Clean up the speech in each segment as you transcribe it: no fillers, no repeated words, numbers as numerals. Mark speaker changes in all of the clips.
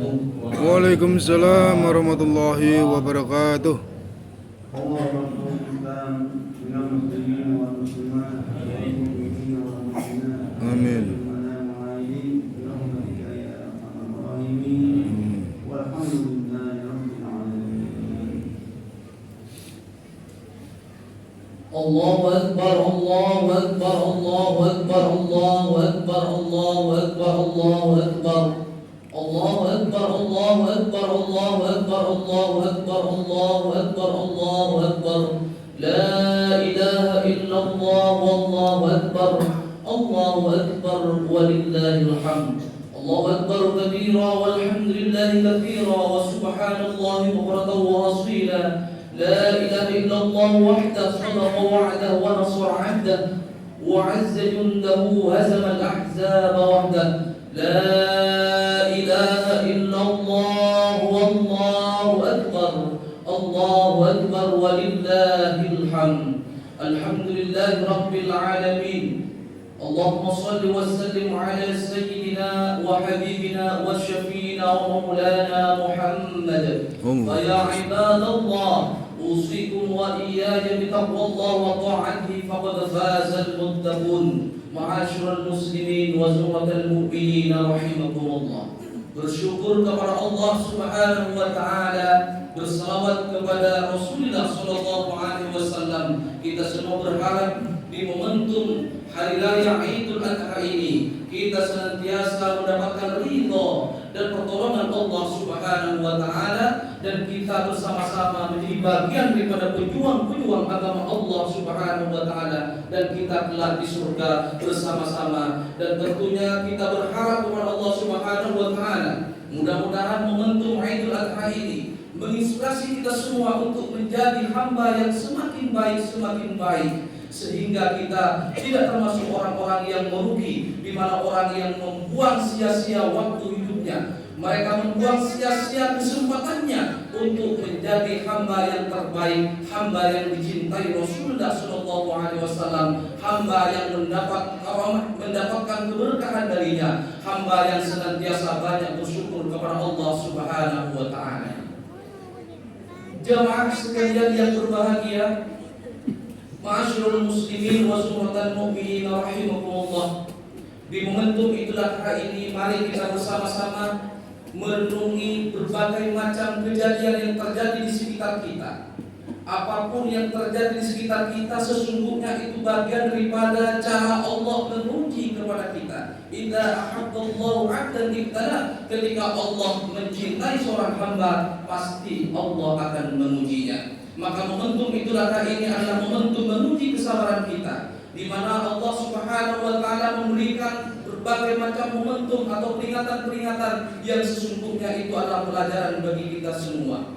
Speaker 1: Waalaikumsalam warahmatullahi wabarakatuh. Amin.
Speaker 2: Allahu Akbar, Allahu Akbar, Allahu Akbar, Allahu Akbar, Allahu Akbar, Allahu Akbar. Allahu Akbar, Allahu Akbar, Allahu Akbar, Allahu Akbar, Allahu Akbar, Allahu Akbar. La ilaha illallah, wallahu akbar. Allahu Akbar walillahil hamd. Allahu Akbar kabira walhamdulillahi katsira wa subhanallahi bukratan wa asila. لا إله إلا الله وحده صدق وعده ونصر عبده وعز جنده هزم الأحزاب وحده. لا إله إلا الله والله أكبر. الله أكبر ولله الحمد. الحمد لله رب العالمين. اللهم صل وسلم على سيدنا وحبيبنا وشفينا ومولانا محمد. فيا عباد الله أوصيكم وإياي بتقوى الله وطاعته فقد فاز المتقون. معاشر المسلمين وزمرة المؤمنين رحمكم الله. Bersyukur kepada Allah Subhanahu wa taala, bersalawat kepada Rasulullah sallallahu alaihi wasallam. Kita semua berharap di momentum hari raya Idul Adha ini kita senantiasa mendapatkan ridha dan pertolongan Allah Subhanahu wa taala, dan kita bersama-sama menjadi bagian daripada pejuang-pejuang agama Allah Subhanahu wa taala, dan kita kelak di surga bersama-sama. Dan tentunya kita berharap kepada Allah Subhanahu wa taala, mudah-mudahan momentum Idul Adha ini menginspirasi kita semua untuk menjadi hamba yang semakin baik, sehingga kita tidak termasuk orang-orang yang merugi, di mana orang yang membuang sia-sia waktu hidupnya. Mereka membuang sia-sia kesempatannya untuk menjadi hamba yang terbaik, hamba yang dicintai Rasulullah sallallahu alaihi wasallam, hamba yang mendapatkan keberkahan darinya, hamba yang senantiasa banyak bersyukur kepada Allah Subhanahu wa taala. Jamaah sekalian yang berbahagia, ma'asyiral muslimin wa zumratal mu'minin rahimakumullah. Di momentum Idul Adha ini mari kita bersama-sama merenungi berbagai macam kejadian yang terjadi di sekitar kita. Apapun yang terjadi di sekitar kita sesungguhnya itu bagian daripada cara Allah memuji kepada kita. Idza ahabballahu 'abdan ibtala, ketika Allah mencintai seorang hamba pasti Allah akan memujinya. Maka momentum Idul Adha ini adalah momentum menuji kesabaran kita, di mana Allah Subhanahu wa taala memberikan berbagai macam momentum atau peringatan-peringatan yang sesungguhnya itu adalah pelajaran bagi kita semua.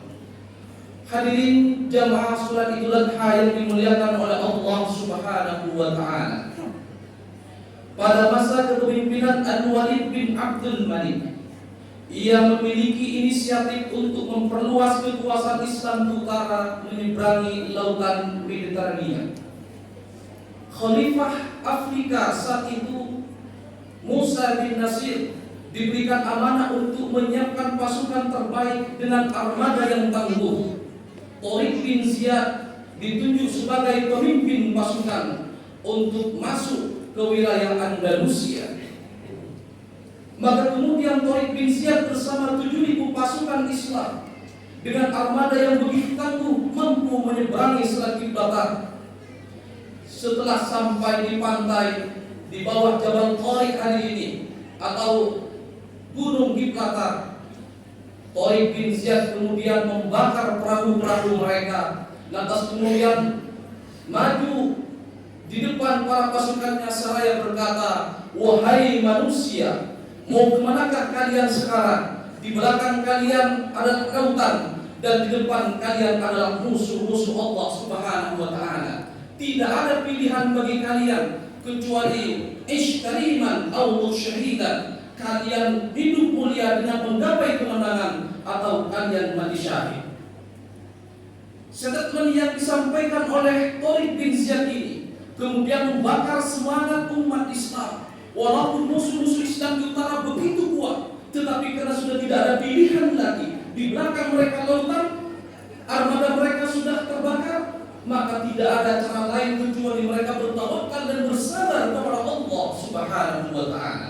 Speaker 2: Hadirin jamaah salat Idul Adha yang dimuliakan oleh Allah Subhanahu wa taala. Pada masa kepemimpinan Al-Walid bin Abdul Malik, ia memiliki inisiatif untuk memperluas kekuasaan Islam di utara menyeberangi lautan Mediterania. Khalifah Afrika saat itu, Musa bin Nasir, diberikan amanah untuk menyiapkan pasukan terbaik dengan armada yang tangguh. Tariq bin Ziyad ditunjuk sebagai pemimpin pasukan untuk masuk ke wilayah Andalusia. Maka kemudian Tariq bin Ziyad bersama 7.000 pasukan Islam dengan armada yang begitu tangguh mampu menyeberangi Selat Gibraltar. Setelah sampai di pantai di bawah Jabal Tariq hari ini atau Gunung Gibraltar, Tariq bin Ziyad kemudian membakar perahu-perahu mereka, lantas kemudian maju di depan para pasukannya seraya berkata, "Wahai manusia, mau kemanakah kalian sekarang? Di belakang kalian adalah lautan, dan di depan kalian adalah musuh-musuh Allah Subhanahu wa taala. Tidak ada pilihan bagi kalian kecuali ishtariman atau syahidan. Kalian hidup mulia dengan menggapai kemenangan atau kalian mati syahid." Statement yang disampaikan oleh Tariq bin Ziyad ini kemudian membakar semangat umat Islam. Walaupun musuh-musuh Islam di utara begitu kuat, tetapi karena sudah tidak ada pilihan di belakang mereka lautan, armada mereka sudah terbakar, maka tidak ada cara lain kecuali mereka bertawakal dan bersabar kepada Allah Subhanahu wa taala.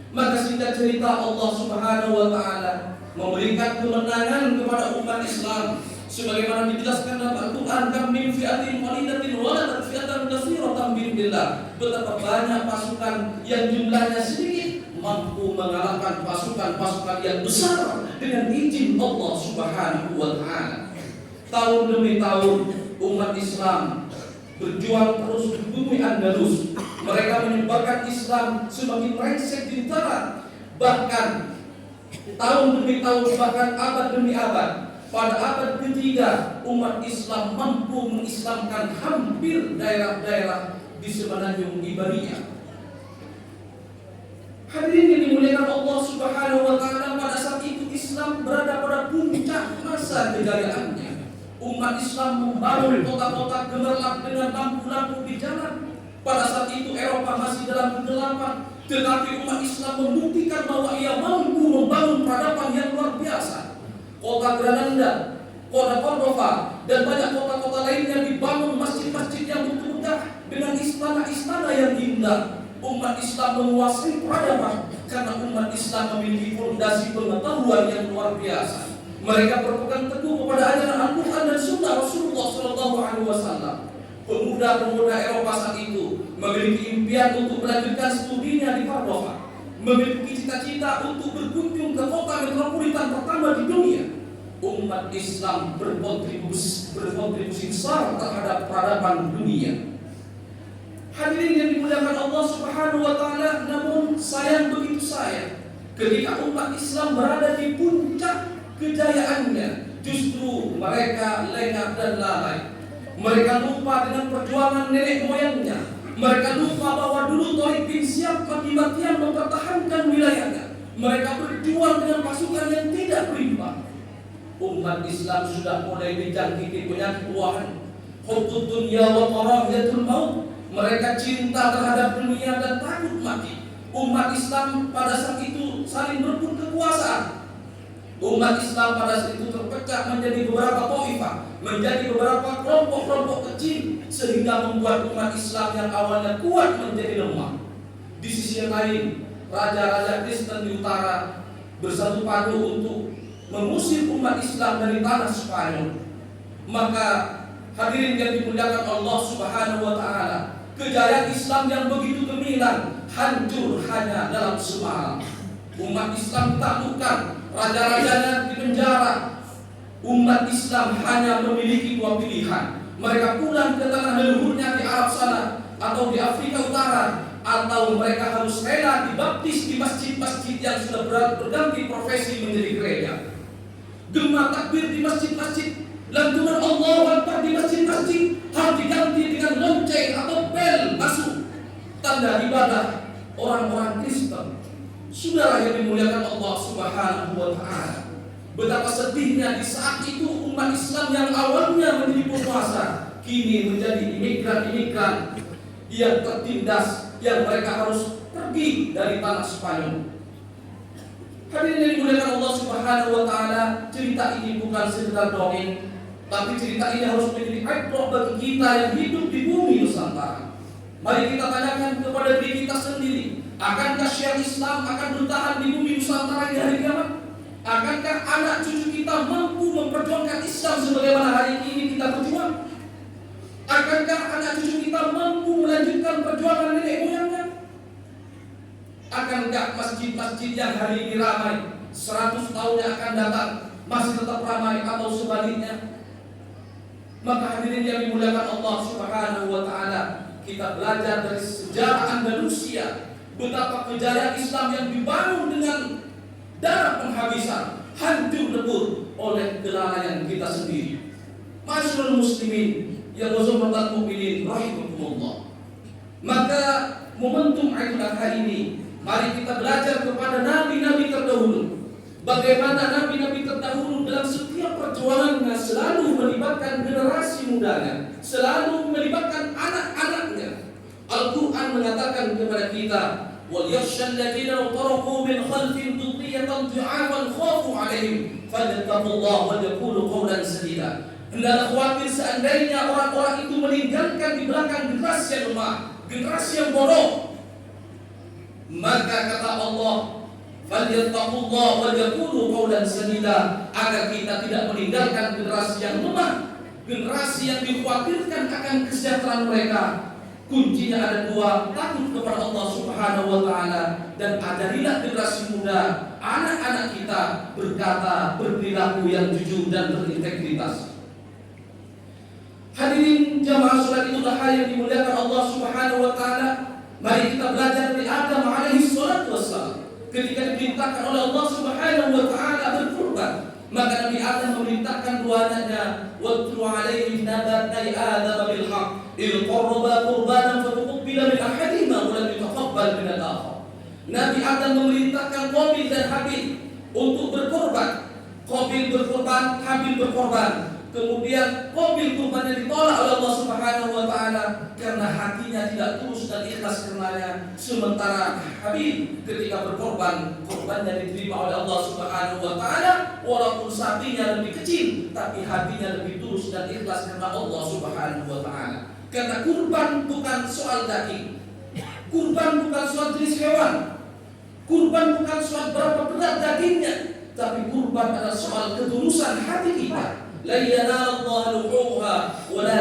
Speaker 2: Maka singkat cerita, Allah Subhanahu wa taala memberikan kemenangan kepada umat Islam sebagaimana dijelaskan dalam Al-Qur'an, kam min fi'atin qalilatin waladat fi'atan katsiratan bi'idznillah. Betapa banyak pasukan yang jumlahnya sedikit mampu mengalahkan pasukan-pasukan yang besar dengan izin Allah Subhanahu wa taala. Tahun demi tahun umat Islam berjuang terus di bumi Andalus. Mereka menyebarkan Islam semakin melenceng di utara. Bahkan tahun demi tahun, bahkan abad demi abad, pada abad ketiga umat Islam mampu mengislamkan hampir daerah-daerah di semenanjung Iberiyah. Hadirin yang dimuliakan Allah Subhanahu wa taala, pada saat itu Islam berada pada puncak masa kejayaannya. Umat Islam membangun kota-kota gemerlap dengan lampu-lampu di jalan. Pada saat itu Eropa masih dalam kegelapan, tetapi umat Islam membuktikan bahwa ia mampu membangun peradaban yang luar biasa. Kota Granada, kota Cordova, dan banyak kota-kota lainnya dibangun masjid-masjid yang megah dengan istana-istana yang indah. Umat Islam menguasai peradaban karena umat Islam memiliki fondasi pengetahuan yang luar biasa. Mereka berpegang teguh kepada ajaran Al-Quran dan Sunnah Rasulullah SAW. Pemuda-pemuda Eropa saat itu memiliki impian untuk melanjutkan studinya di Cordova, memiliki cita-cita untuk berkunjung ke kota metropolitan pertama di dunia. Umat Islam berkontribusi besar terhadap peradaban dunia. Hadirin yang dimuliakan Allah Subhanahu wa taala, namun sayang begitu sayang, ketika umat Islam berada di puncak kejayaannya, justru mereka lengah dan lalai. Mereka lupa dengan perjuangan nenek moyangnya. Mereka lupa bahwa dulu Tariq bin Ziyad mati-matian mempertahankan wilayahnya. Mereka berjuang dengan pasukan yang tidak berimbang. Umat Islam sudah mulai dijangkiti penyakit ruahan, hubbud dunya wa karahiyatul maut. Mereka cinta terhadap dunia dan takut mati. Umat Islam pada saat itu saling berebut kekuasaan. Umat Islam pada saat itu terpecah menjadi beberapa taifah, menjadi beberapa kelompok-kelompok kecil, sehingga membuat umat Islam yang awalnya kuat menjadi lemah. Di sisi lain, raja-raja Kristen di utara bersatu padu untuk mengusir umat Islam dari tanah Spanyol. Maka hadirin yang dimuliakan Allah Subhanahu wa taala, kejayaan Islam yang begitu gemilang hancur hanya dalam semalam. Umat Islam ditaklukkan, raja-rajanya dipenjara. Umat Islam hanya memiliki dua pilihan: mereka pulang ke tanah leluhurnya di Arab sana atau di Afrika Utara, atau mereka harus rela dibaptis di masjid-masjid yang sudah berganti profesi menjadi gereja. Gema takbir di masjid-masjid, lantunan Allahu Akbar di masjid-masjid harus diganti dengan lonceng atau bel masuk, tanda ibadah orang-orang Kristen. Saudara yang dimuliakan Allah Subhanahu wa taala, betapa sedihnya di saat itu umat Islam yang awalnya menjadi penguasa kini menjadi imigran-imigran yang tertindas, yang mereka harus pergi dari tanah Spanyol. Hadirin yang dimuliakan Allah Subhanahu wa taala, cerita ini bukan sekedar dongeng, tapi cerita ini harus menjadi ibrah bagi kita yang hidup di bumi Nusantara. Mari kita tanyakan kepada diri kita sendiri, akankah syiar Islam akan bertahan di bumi Nusantara di hari kiamat? Akankah anak cucu kita mampu memperjuangkan Islam sebagaimana hari ini kita berjuang? Akankah anak cucu kita mampu melanjutkan perjuangan nenek moyangnya? Akankah masjid-masjid yang hari ini ramai 100 tahun yang akan datang masih tetap ramai atau sebaliknya? Maka hadirin yang dimuliakan Allah Subhanahu wa taala, kita belajar dari sejarah Andalusia betapa kejayaan Islam yang dibangun dengan darah penghabisan hancur lebur oleh kelalaian kita sendiri. Masyarul muslimin yang wazamat mukminin rahimakumullah. Maka momentum Idul Adha ini, mari kita belajar kepada nabi-nabi terdahulu. Bagaimana nabi-nabi terdahulu dalam setiap perjuangannya selalu melibatkan generasi mudanya, selalu melibatkan anak-anaknya. Al-Quran mengatakan kepada kita, وَلْيَخْشَى الَّذِينَ تَرَكُوا مِنْ خَلْفِهِمْ ذُرِّيَّةً ضِعَافًا خَافُوا عَلَيْهِمْ falyattaqullaha wal yaqulu qawlan sadida. Hendaklah khawatir seandainya orang-orang itu meninggalkan di belakang generasi yang lemah, generasi yang bodoh. Maka kata Allah, falyattaqullaha wal yaqulu qawlan sadida, agar kita tidak meninggalkan generasi yang lemah, generasi yang dikhawatirkan akan kesejahteraan mereka. Kuncinya ada dua: takut kepada Allah Subhanahu wa taala, dan ajarilah generasi muda, anak-anak kita berkata, berperilaku yang jujur dan berintegritas. Hadirin jamaah salat itulah hal yang dimuliakan Allah Subhanahu wa taala. Mari kita belajar dari Adam alaihi salatu wassalam. Ketika diperintahkan oleh Allah Subhanahu wa taala berkurban, maka Nabi Adam memerintahkan dua anaknya, watlu alaihim naba'ai Adam bil haqq il qarraba qurbanan fatuqbila min ahadihima wa lam yutaqabbal min al-akhar. Nabi Adam memerintahkan Qabil dan Habil untuk berkorban. Qabil berkorban, Habil berkorban. Kemudian Qabil kurbannya ditolak oleh Allah Subhanahu wa taala karena hatinya tidak tulus dan ikhlas karenanya. Sementara Habil ketika berkorban, korbannya diterima oleh Allah Subhanahu wa taala walaupun sapinya lebih kecil, tapi hatinya lebih tulus dan ikhlas karena Allah Subhanahu wa taala. Karena kurban bukan soal daging, kurban bukan soal jenis hewan, kurban bukan soal berapa berat dagingnya, tapi kurban adalah soal ketulusan hati kita. La yanalullahu luhuha wala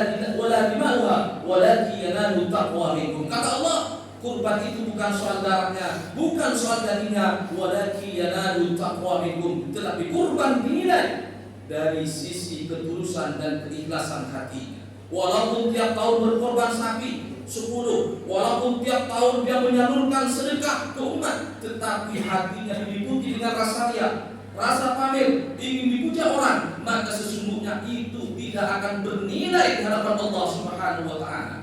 Speaker 2: dima'uha walakin yanalu taqwa minkum. Kata Allah, kurban itu bukan soal darahnya, bukan soal dagingnya, walakin yanalu taqwa minkum, tetapi kurban dinilai dari sisi ketulusan dan keikhlasan hati. Walaupun tiap tahun berkorban sapi 10, walaupun tiap tahun dia menyalurkan sedekah ke umat, tetapi hatinya diliputi dengan rasa riya, rasa pamer, ingin dipuja orang, maka sesungguhnya itu tidak akan bernilai di hadapan Allah Subhanahu wa taala.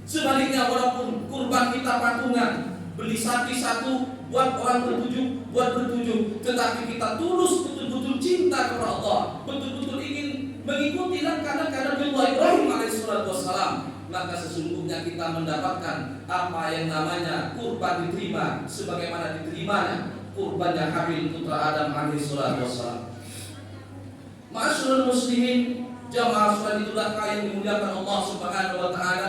Speaker 2: Sebaliknya, walaupun kurban kita patungan, beli sapi satu buat orang bertujuh, tetapi kita tulus betul-betul cinta kepada Allah, betul-betul ingin mengikuti langkah-langkah Nabi Ibrahim alaihissalatu wassalam, maka sesungguhnya kita mendapatkan apa yang namanya kurban diterima sebagaimana diterimanya kurbannya Habil putra Adam alaihissalatu wassalam. Ma'asyiral muslimin, jamaah salat itulah yang dimuliakan Allah Subhanahu wa taala.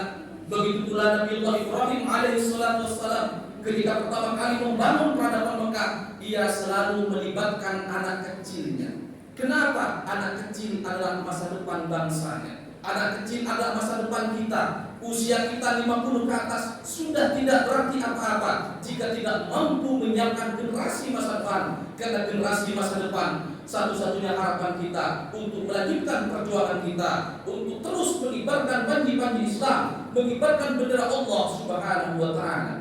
Speaker 2: Begitu pula Nabi Ibrahim alaihissalatu wassalam ketika pertama kali membangun peradaban Mekah, ia selalu melibatkan anak kecilnya. Kenapa? Anak kecil adalah masa depan bangsanya. Anak kecil adalah masa depan kita. Usia kita 50 ke atas sudah tidak berarti apa-apa jika tidak mampu menyiapkan generasi masa depan. Karena generasi masa depan satu-satunya harapan kita untuk melanjutkan perjuangan kita, untuk terus mengibarkan panji-panji Islam, mengibarkan bendera Allah Subhanahu wa taala.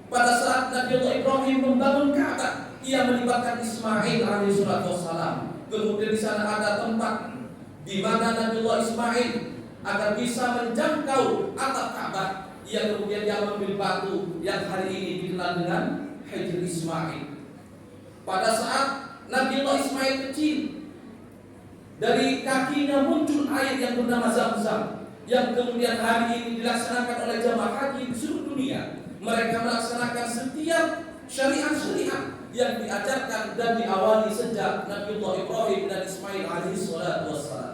Speaker 2: Pada saat Nabi Allah Ibrahim membangun Ka'bah, ia melibatkan Ismail alaihissalatu wassalam. Kemudian di sana ada tempat di mana Nabiullah Ismail agar bisa menjangkau atap Ka'bah, ia kemudian dia mengambil batu yang hari ini dikenal dengan Hijr Ismail. Pada saat Nabiullah Ismail kecil, dari kakinya muncul air yang bernama Zam-Zam, yang kemudian hari ini dilaksanakan oleh jamaah haji di seluruh dunia. Mereka melaksanakan setiap syariat-syariat yang diajarkan dan diawali sejak Nabiullah Ibrahim dan Ismail alaihissalatu wassalam.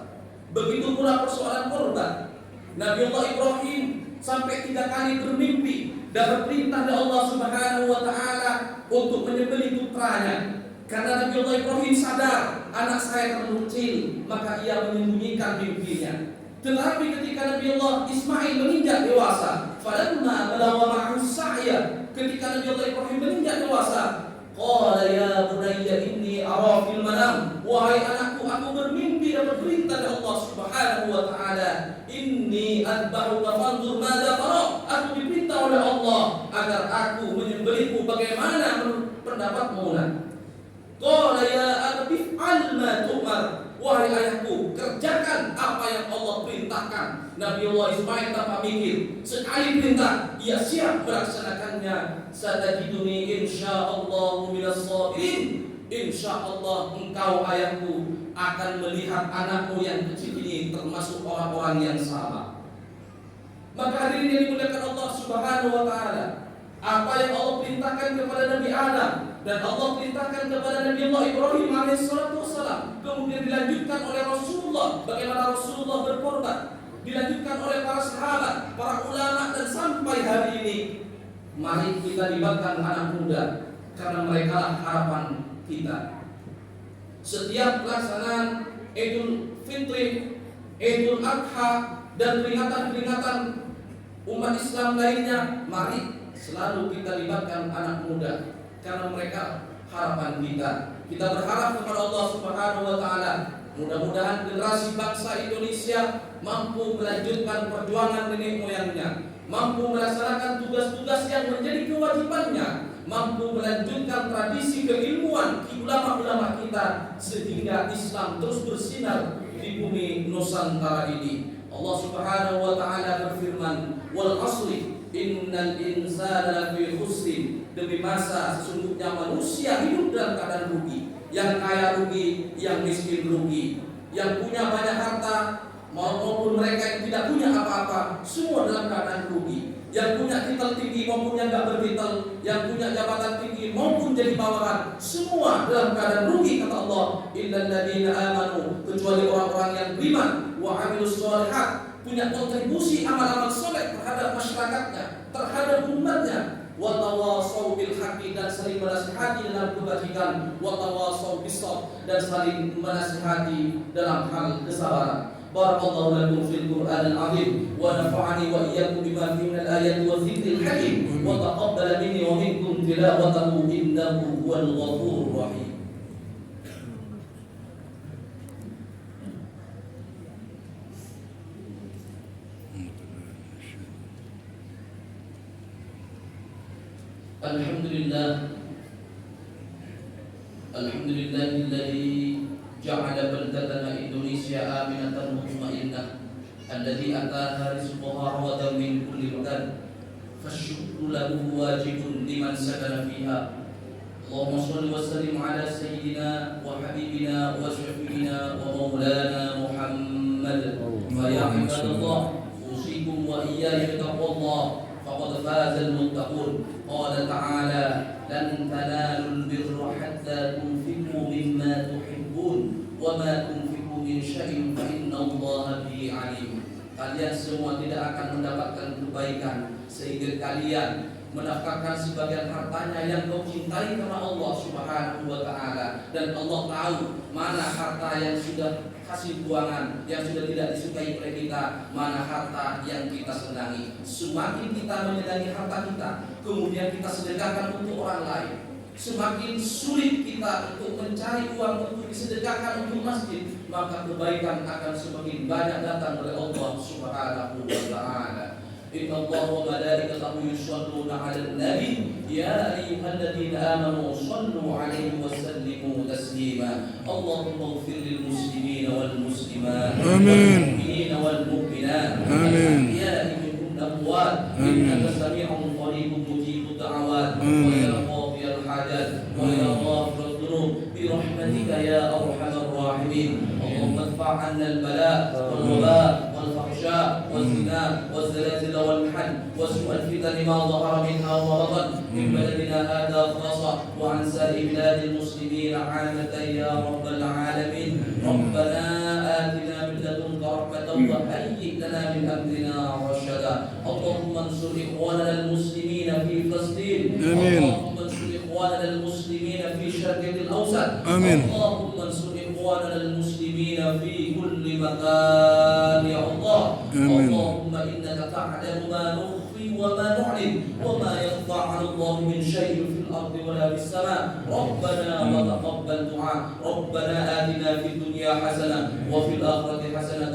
Speaker 2: Begitu pula persoalan korban. Nabiullah Ibrahim sampai 3 kali bermimpi dan berperintah dari Allah Subhanahu wa taala untuk menyembelih putranya. Karena Nabiullah Ibrahim sadar anak saya terlalu kecil, maka ia menyembunyikan mimpinya. Tetapi ketika Nabiullah Ismail menginjak dewasa, falamma balagha ma'ahu sa'ya, ketika Nabiullah Ibrahim menginjak dewasa, qala ya bunayya inni ara fil manam, wahai anakku, aku bermimpi dan berperintah dari Allah Subhanahu wa taala, inni adbahuka fanzur madza tara, aku diperintah oleh Allah agar aku menyembelihmu, bagaimana menurut pendapatmu? Qala ya abdi al ma tu'mar, wahai ayahku, kerjakan apa yang Allah perintahkan. Nabiullah Ismail tanpa mikir, sekali perintah ia siap melaksanakannya. Satajiduni insyaallah minas sabirin, insyaallah engkau ayahku akan melihat anakmu yang kecil ini termasuk orang-orang yang sabar. Maka hadirin yang dimuliakan Allah Subhanahu wa taala, apa yang Allah perintahkan kepada Nabi Adam dan Allah perintahkan kepada Nabi Allah Ibrahim alaihissalatu wassalam, kemudian dilanjutkan oleh Rasulullah, bagaimana Rasulullah berkorban, dilanjutkan oleh para sahabat, para ulama, dan sampai hari ini. Mari kita libatkan anak muda, karena mereka lah harapan kita. Setiap pelaksanaan Idul Fitri, Idul Adha, dan peringatan-peringatan umat Islam lainnya, mari selalu kita libatkan anak muda, karena mereka harapan kita. Kita berharap kepada Allah Subhanahu wa taala, mudah-mudahan generasi bangsa Indonesia mampu melanjutkan perjuangan nenek moyangnya, mampu melaksanakan tugas-tugas yang menjadi kewajibannya, mampu melanjutkan tradisi keilmuan ulama-ulama kita, sehingga Islam terus bersinar di bumi Nusantara ini. Allah Subhanahu wa taala berfirman, "Wal 'ashri innal insana lafi khusrin." Demi masa sesungguhnya manusia hidup dalam keadaan rugi. Yang kaya rugi, yang miskin rugi, yang punya banyak harta maupun mereka yang tidak punya apa-apa, semua dalam keadaan rugi. Yang punya titel tinggi maupun yang tidak bertitel, yang punya jabatan tinggi maupun jadi bawahan, semua dalam keadaan rugi, kata Allah. Illal ladzina amanu, kecuali orang-orang yang beriman, wa 'amilus shalihat, punya kontribusi amal-amal soleh terhadap masyarakatnya, terhadap umatnya, wa tawassaw bil haqqi, dan saling menasihati dalam kebajikan, wa tawassaw bis sabr, dan saling menasihati dalam hal kesabaran. Barakallahu lakum fil Qur'anil azim wa nafa'ani wa iyyakum bima fihi minal ayati wa dzikril hakim wa taqabbal minni wa minkum tilawatahu innahu huwal ghafurur rahim. Alhamdulillahilladzi ja'ala baldatana Indonesia aminatan mutmainnah alladzi ataha rizquha rawadan min kulli makan fasyukru lahu wajibun liman sakana fiha. Allahumma shalli wa sallim ala sayyidina wa habibina wa syafi'ina wa maulana Muhammad. Fa ya ibadallah, usikum wa iyaya bitaqwallah, faqad faza al-muttaqun. Qala ta'ala, lan tanalul birra hatta tunfiqu mimma tuhibbun wa ma tunfiqu min syai'in fa innallaha bihi alim. Kalian semua tidak akan mendapatkan kebaikan sehingga kalian menafkahkan sebagian hartanya yang kau cintai karena Allah Subhanahu wa taala, dan Allah tahu mana harta yang sudah kasih buangan, yang sudah tidak disukai oleh kita, mana harta yang kita senangi. Semakin kita menyenangi harta kita, kemudian kita sedekahkan untuk orang lain, semakin sulit kita untuk mencari uang untuk disedekahkan untuk masjid, maka kebaikan akan semakin banyak datang oleh Allah Subhanahu wa taala. Inna Allah wa malaikatahu yusholluna 'alan nabi ya ayyuhalladzina amanu shallu 'alaihi wa sallimu taslima. Allahumma ighfir lil muslimina wal muslimat,
Speaker 1: Amin.
Speaker 2: mu'minina wal mu'minat,
Speaker 1: Amin.
Speaker 2: al-ahya'i minhum amwat,
Speaker 1: Amin.
Speaker 2: innaka sami'un qaribun mujibud da'awat, wa
Speaker 1: Amin.
Speaker 2: ya qadiyal hajat, wa ya ghafirad dhunub, bi rahmatika ya arhamar rahimin. Allahumma adfa' 'anna al-bala' wal waba' wal fahsya wal zina wal zalazil wal mahn wa su'al fitan ma dhahara minha wa batan min baladina hadha khassa wa 'an sa'ir biladil muslimin 'amatan ya rabbal alamin. Rabbana atina min ladunka rahmatan wa hayyi' lana min amrina rashada. Allahumma ansur ikhwanana al-muslimin fi Filastin.
Speaker 1: Amin.
Speaker 2: Allahumma ansur ikhwanana al-muslimin fi syarqil awsat.
Speaker 1: Amin.
Speaker 2: Allahumma ansur ikhwanana al-muslimin fi kulli makan ya Allah.
Speaker 1: Amin.
Speaker 2: Allahumma innaka ta'lamu ma nukhfi wa ma nu'lin wa ma yakhfa 'ala Allah min shay'in fil ardi wa la fis sama'. Rabbana wa taqabbal du'a. Rabbana atina fid dunya hasanah wa fil akhirati hasanah